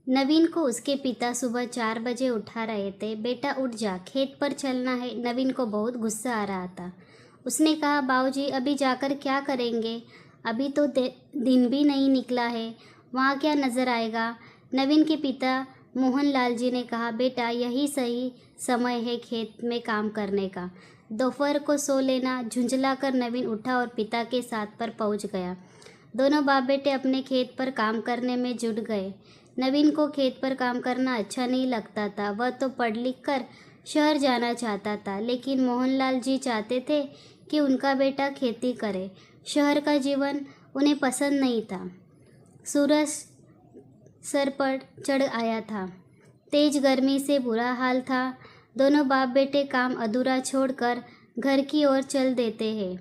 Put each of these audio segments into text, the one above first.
नवीन को उसके पिता सुबह 4 बजे उठा रहे थे। बेटा उठ जा, खेत पर चलना है। नवीन को बहुत गुस्सा आ रहा था। उसने कहा, बाबूजी अभी जाकर क्या करेंगे? अभी तो दिन भी नहीं निकला है, वहाँ क्या नज़र आएगा? नवीन के पिता मोहनलाल जी ने कहा, बेटा यही सही समय है खेत में काम करने का। दोपहर को सो लेना। झुंझलाकर नवीन उठा और पिता के साथ पर पहुँच गया। दोनों बाप बेटे अपने खेत पर काम करने में जुट गए। नवीन को खेत पर काम करना अच्छा नहीं लगता था। वह तो पढ़ लिख कर शहर जाना चाहता था, लेकिन मोहनलाल जी चाहते थे कि उनका बेटा खेती करे। शहर का जीवन उन्हें पसंद नहीं था। सूरज सर पर चढ़ आया था। तेज गर्मी से बुरा हाल था। दोनों बाप बेटे काम अधूरा छोड़कर घर की ओर चल देते हैं।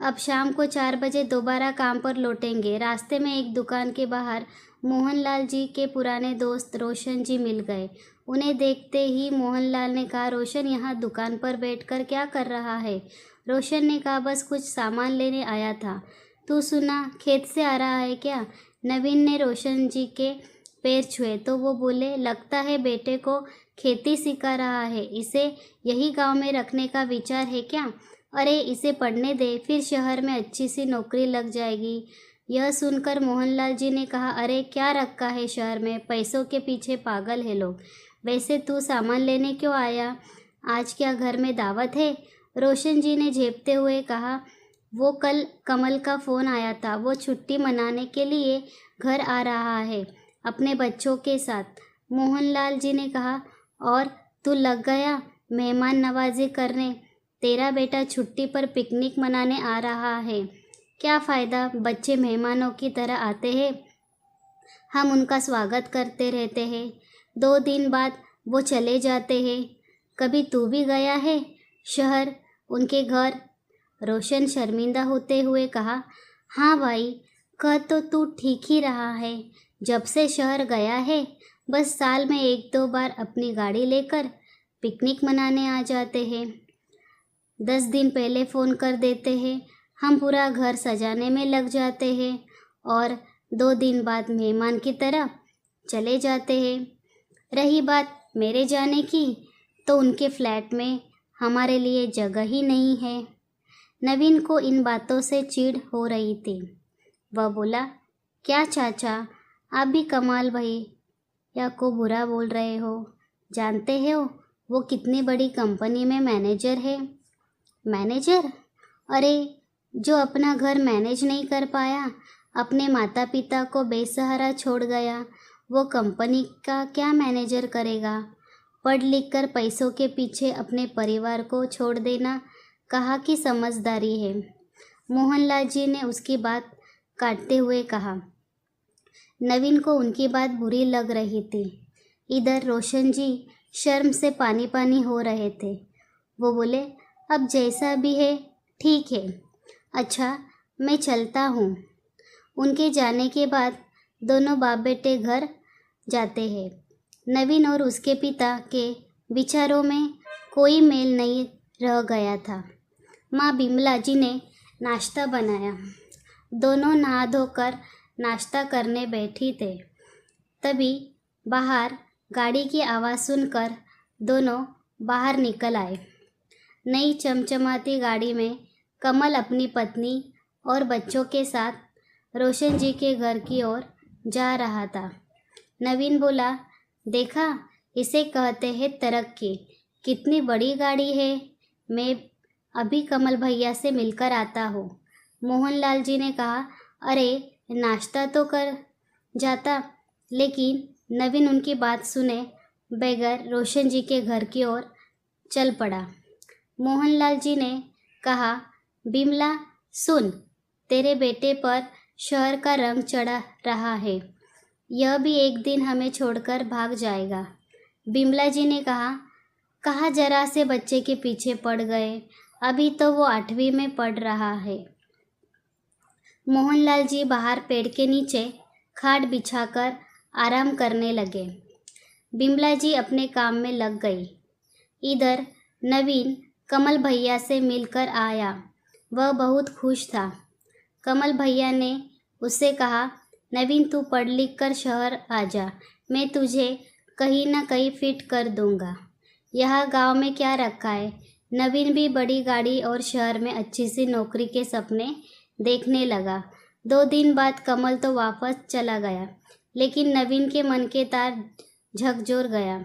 अब शाम को 4 बजे दोबारा काम पर लौटेंगे। रास्ते में एक दुकान के बाहर मोहनलाल जी के पुराने दोस्त रोशन जी मिल गए। उन्हें देखते ही मोहनलाल ने कहा, रोशन यहाँ दुकान पर बैठकर क्या कर रहा है? रोशन ने कहा, बस कुछ सामान लेने आया था। तू सुना, खेत से आ रहा है क्या? नवीन ने रोशन जी के पैर छुए तो वो बोले, लगता है बेटे को खेती सिखा रहा है। इसे यही गांव में रखने का विचार है क्या? अरे इसे पढ़ने दे, फिर शहर में अच्छी सी नौकरी लग जाएगी। यह सुनकर मोहनलाल जी ने कहा, अरे क्या रखा है शहर में, पैसों के पीछे पागल है लोग। वैसे तू सामान लेने क्यों आया? आज क्या घर में दावत है? रोशन जी ने झेपते हुए कहा, वो कल कमल का फ़ोन आया था, वो छुट्टी मनाने के लिए घर आ रहा है अपने बच्चों के साथ। मोहनलाल जी ने कहा, और तू लग गया मेहमान नवाजी करने? तेरा बेटा छुट्टी पर पिकनिक मनाने आ रहा है। क्या फ़ायदा, बच्चे मेहमानों की तरह आते हैं, हम उनका स्वागत करते रहते हैं, 2 दिन बाद वो चले जाते हैं। कभी तू भी गया है शहर, उनके घर? रोशन शर्मिंदा होते हुए कहा, हाँ भाई, कह तो तू ठीक ही रहा है। जब से शहर गया है बस साल में 1-2 बार अपनी गाड़ी लेकर पिकनिक मनाने आ जाते हैं। 10 दिन पहले फ़ोन कर देते हैं, हम पूरा घर सजाने में लग जाते हैं और 2 दिन बाद मेहमान की तरह चले जाते हैं। रही बात मेरे जाने की, तो उनके फ्लैट में हमारे लिए जगह ही नहीं है। नवीन को इन बातों से चिढ़ हो रही थी। वह बोला, क्या चाचा, आप भी कमाल भैया को बुरा बोल रहे हो? जानते हो वो कितनी बड़ी कंपनी में मैनेजर है? मैनेजर? अरे जो अपना घर मैनेज नहीं कर पाया, अपने माता पिता को बेसहारा छोड़ गया, वो कंपनी का क्या मैनेजर करेगा? पढ़ लिख कर पैसों के पीछे अपने परिवार को छोड़ देना कहा कि समझदारी है। मोहनलाल जी ने उसकी बात काटते हुए कहा। नवीन को उनकी बात बुरी लग रही थी। इधर रोशन जी शर्म से पानी पानी हो रहे थे। वो बोले, अब जैसा भी है ठीक है। अच्छा मैं चलता हूँ। उनके जाने के बाद दोनों बाप बेटे घर जाते हैं। नवीन और उसके पिता के विचारों में कोई मेल नहीं रह गया था। माँ बिमला जी ने नाश्ता बनाया। दोनों नहा धोकर नाश्ता करने बैठी थे। तभी बाहर गाड़ी की आवाज़ सुनकर दोनों बाहर निकल आए। नई चमचमाती गाड़ी में कमल अपनी पत्नी और बच्चों के साथ रोशन जी के घर की ओर जा रहा था। नवीन बोला, देखा, इसे कहते हैं तरक्की। कितनी बड़ी गाड़ी है। मैं अभी कमल भैया से मिलकर आता हूँ। मोहनलाल जी ने कहा, अरे नाश्ता तो कर जाता। लेकिन नवीन उनकी बात सुने बगैर रोशन जी के घर की ओर चल पड़ा। मोहनलाल जी ने कहा, बिमला सुन, तेरे बेटे पर शहर का रंग चढ़ा रहा है। यह भी एक दिन हमें छोड़कर भाग जाएगा। बिमला जी ने कहा जरा से बच्चे के पीछे पड़ गए, अभी तो वो 8वीं में पढ़ रहा है। मोहनलाल जी बाहर पेड़ के नीचे खाट बिछाकर आराम करने लगे। बिमला जी अपने काम में लग गई। इधर नवीन कमल भैया से मिलकर आया। वह बहुत खुश था। कमल भैया ने उससे कहा, नवीन तू पढ़ लिख कर शहर आ जा, मैं तुझे कहीं ना कहीं फिट कर दूंगा। यहाँ गांव में क्या रखा है। नवीन भी बड़ी गाड़ी और शहर में अच्छी सी नौकरी के सपने देखने लगा। 2 दिन बाद कमल तो वापस चला गया, लेकिन नवीन के मन के तार झकझोर गया।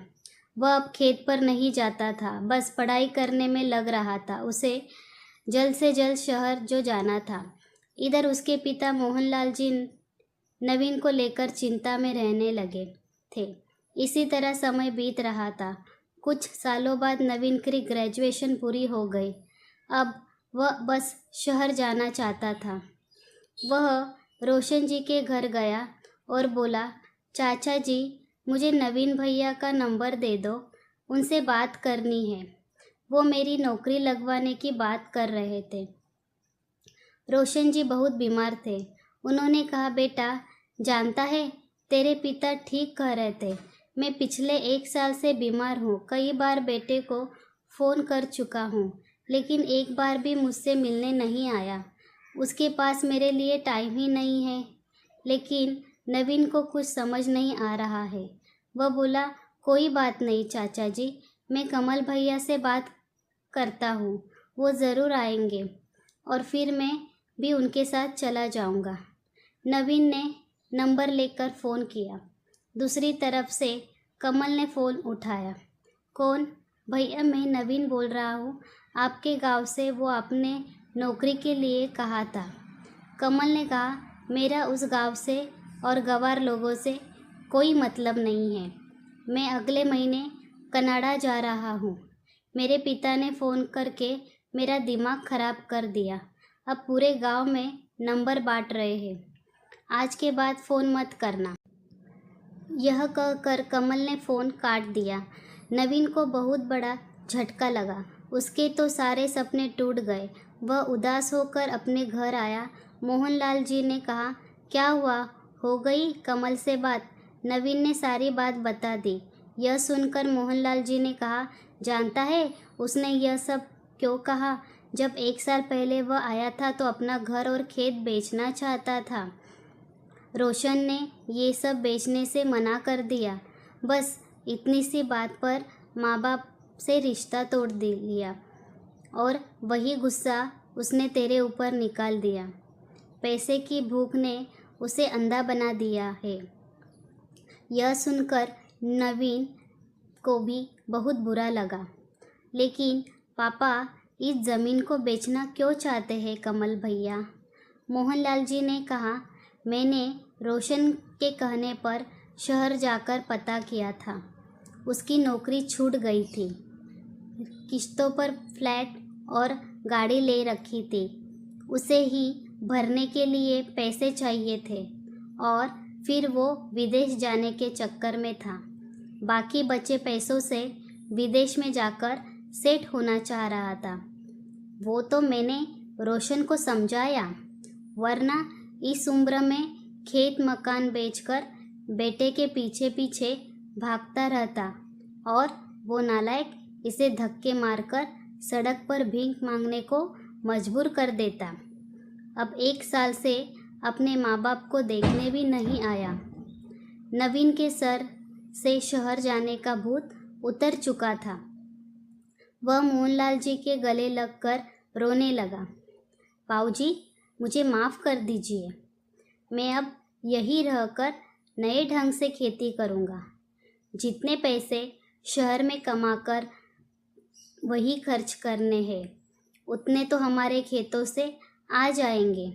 वह अब खेत पर नहीं जाता था, बस पढ़ाई करने में लग रहा था। उसे जल्द से जल्द शहर जो जाना था। इधर उसके पिता मोहनलाल जी नवीन को लेकर चिंता में रहने लगे थे। इसी तरह समय बीत रहा था। कुछ सालों बाद नवीन की ग्रेजुएशन पूरी हो गई। अब वह बस शहर जाना चाहता था। वह रोशन जी के घर गया और बोला, चाचा जी मुझे नवीन भैया का नंबर दे दो, उनसे बात करनी है। वो मेरी नौकरी लगवाने की बात कर रहे थे। रोशन जी बहुत बीमार थे। उन्होंने कहा, बेटा जानता है तेरे पिता ठीक कह रहे थे। मैं पिछले 1 साल से बीमार हूँ। कई बार बेटे को फ़ोन कर चुका हूँ, लेकिन एक बार भी मुझसे मिलने नहीं आया। उसके पास मेरे लिए टाइम ही नहीं है। लेकिन नवीन को कुछ समझ नहीं आ रहा है। वह बोला, कोई बात नहीं चाचा जी, मैं कमल भैया से बात करता हूँ, वो ज़रूर आएंगे और फिर मैं भी उनके साथ चला जाऊँगा। नवीन ने नंबर लेकर फ़ोन किया। दूसरी तरफ से कमल ने फ़ोन उठाया। कौन? भैया मैं नवीन बोल रहा हूँ, आपके गांव से। वो आपने नौकरी के लिए कहा था। कमल ने कहा, मेरा उस गांव से और गंवार लोगों से कोई मतलब नहीं है। मैं अगले महीने कनाडा जा रहा हूँ। मेरे पिता ने फ़ोन करके मेरा दिमाग ख़राब कर दिया। अब पूरे गांव में नंबर बांट रहे हैं। आज के बाद फ़ोन मत करना। यह कहकर कमल ने फ़ोन काट दिया। नवीन को बहुत बड़ा झटका लगा। उसके तो सारे सपने टूट गए। वह उदास होकर अपने घर आया। मोहनलाल जी ने कहा, क्या हुआ, हो गई कमल से बात? नवीन ने सारी बात बता दी। यह सुनकर मोहनलाल जी ने कहा, जानता है उसने यह सब क्यों कहा? जब 1 साल पहले वह आया था तो अपना घर और खेत बेचना चाहता था। रोशन ने ये सब बेचने से मना कर दिया। बस इतनी सी बात पर माँ बाप से रिश्ता तोड़ लिया और वही गुस्सा उसने तेरे ऊपर निकाल दिया। पैसे की भूख ने उसे अंधा बना दिया है। यह सुनकर नवीन को भी बहुत बुरा लगा। लेकिन पापा इस ज़मीन को बेचना क्यों चाहते हैं कमल भैया? मोहनलाल जी ने कहा, मैंने रोशन के कहने पर शहर जाकर पता किया था। उसकी नौकरी छूट गई थी। किश्तों पर फ्लैट और गाड़ी ले रखी थी। उसे ही भरने के लिए पैसे चाहिए थे और फिर वो विदेश जाने के चक्कर में था। बाकी बचे पैसों से विदेश में जाकर सेट होना चाह रहा था। वो तो मैंने रोशन को समझाया, वरना इस उम्र में खेत मकान बेचकर बेटे के पीछे पीछे भागता रहता और वो नालायक इसे धक्के मारकर सड़क पर भीख मांगने को मजबूर कर देता। अब 1 साल से अपने माँ बाप को देखने भी नहीं आया। नवीन के सर से शहर जाने का भूत उतर चुका था। वह मोहनलाल जी के गले लगकर रोने लगा। बाबूजी मुझे माफ़ कर दीजिए। मैं अब यहीं रहकर नए ढंग से खेती करूँगा। जितने पैसे शहर में कमाकर वही खर्च करने हैं, उतने तो हमारे खेतों से आ जाएंगे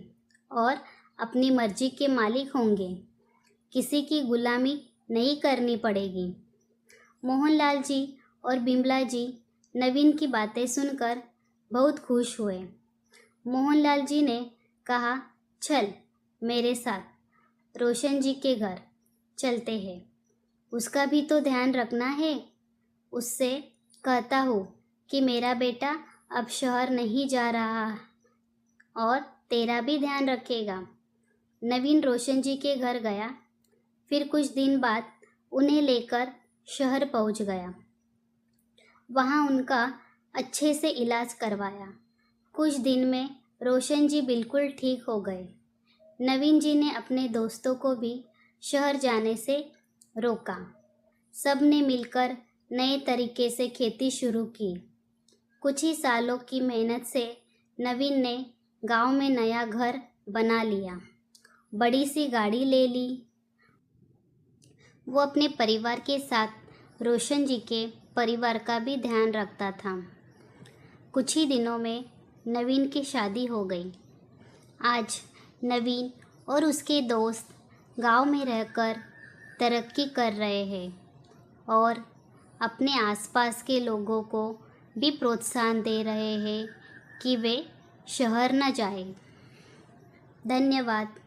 और अपनी मर्जी के मालिक होंगे। किसी की गुलामी नहीं करनी पड़ेगी। मोहनलाल जी और बिमला जी नवीन की बातें सुनकर बहुत खुश हुए। मोहनलाल जी ने कहा, चल मेरे साथ रोशन जी के घर चलते हैं। उसका भी तो ध्यान रखना है। उससे कहता हूँ कि मेरा बेटा अब शहर नहीं जा रहा और तेरा भी ध्यान रखेगा। नवीन रोशन जी के घर गया। फिर कुछ दिन बाद उन्हें लेकर शहर पहुँच गया। वहाँ उनका अच्छे से इलाज करवाया। कुछ दिन में रोशन जी बिल्कुल ठीक हो गए। नवीन जी ने अपने दोस्तों को भी शहर जाने से रोका। सब ने मिलकर नए तरीके से खेती शुरू की। कुछ ही सालों की मेहनत से नवीन ने गांव में नया घर बना लिया, बड़ी सी गाड़ी ले ली। वो अपने परिवार के साथ रोशन जी के परिवार का भी ध्यान रखता था। कुछ ही दिनों में नवीन की शादी हो गई। आज नवीन और उसके दोस्त गांव में रहकर तरक्की कर रहे हैं और अपने आसपास के लोगों को भी प्रोत्साहन दे रहे हैं कि वे शहर न जाएं। धन्यवाद।